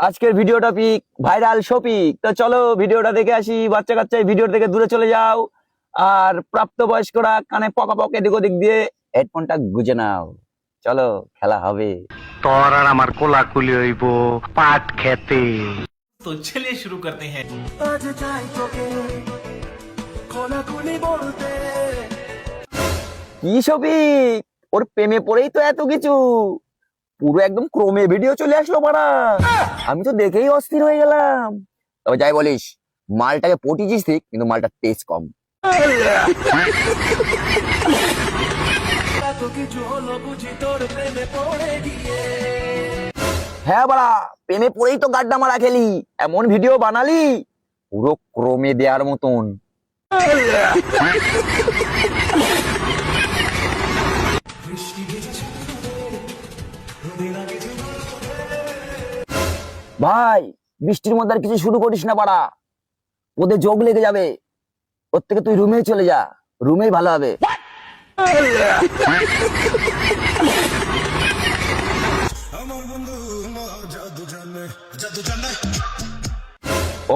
আজকের video topic viral শপিক। তো চলো ভিডিওটা দেখে আসি। বাচ্চা কাচ্চা ভিডিও থেকে দূরে চলে যাও, আর প্রাপ্তবয়স্করা কানে পকা পকে এদিক ওদিক দিয়ে হেডফোনটা গুজে নাও। চলো খেলা হবে। তোর আর আমার কোলাকুলি হইব পাট খেতে। तो चलिए शुरू करते हैं। কি শপিক, ওর প্রেমে পড়েই তো এত কিছু। পুরো একদম ক্রমে ভিডিও চলে আসলো পাড়া। আমি তো দেখেই অস্থির হয়ে গেলাম। তবে যাই বলিস, মালটাকে পটিয়েছিস ঠিক, কিন্তু মালটা টেস্ট কম। হ্যাঁ বাড়া, প্রেমে পড়েই তো গাড্ডা মারা খেলি। এমন ভিডিও বানালি পুরো ক্রমে দেওয়ার মতন। ভাই, বৃষ্টির মধ্যে আর কিছু শুরু করিস না বাড়া, ওদের যোগ লেগে যাবে। ওর থেকে তুই রুমেই চলে যা, রুমেই ভালো হবে।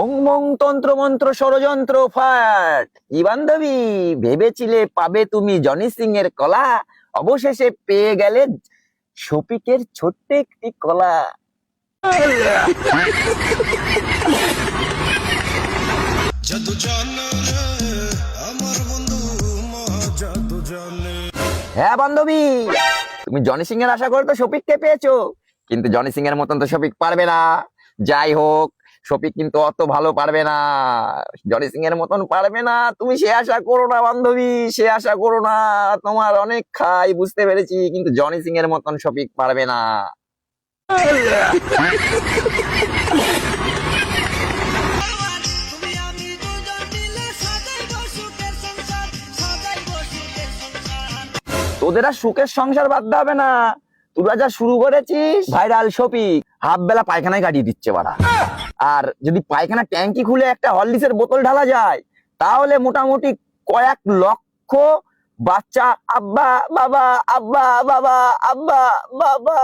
ওং মং তন্ত্র মন্ত্র ষড়যন্ত্র ফাট। কি বান্ধবী, ভেবেছিলে পাবে তুমি জনি সিং এর কলা, অবশেষে পেয়ে গেলে শফিকের ছোট্ট একটি কলা। হ্যাঁ বান্ধবী, তুমি জনি সিং এর আশা করে তো শফিককে পেয়েছো, কিন্তু জনি সিং এর মতন তো শফিক পারবে না। যাই হোক, শফিক কিন্তু অত ভালো পারবে না, জনি সিং এর মতন পারবে না। তুমি সে আশা করো না বান্ধবী, সে আশা করো না। তোমার অনেক খাই বুঝতে পেরেছি, কিন্তু জনি সিং এর মতন শফিক পারবে না। তোদের আর সুখের সংসার বাদ হবে না। তোরা যা শুরু করেছিস ভাইরাল শপিক, হাফ বেলা পায়খানায় কাটিয়ে দিচ্ছে বাড়া। আর যদি পায়খানা ট্যাঙ্কি খুলে একটা হরলিক্সের বোতল ঢালা যায়, তাহলে মোটামুটি কয়েক লক্ষ বাচ্চা আব্বা বাবা আব্বা বাবা আব্বা বাবা।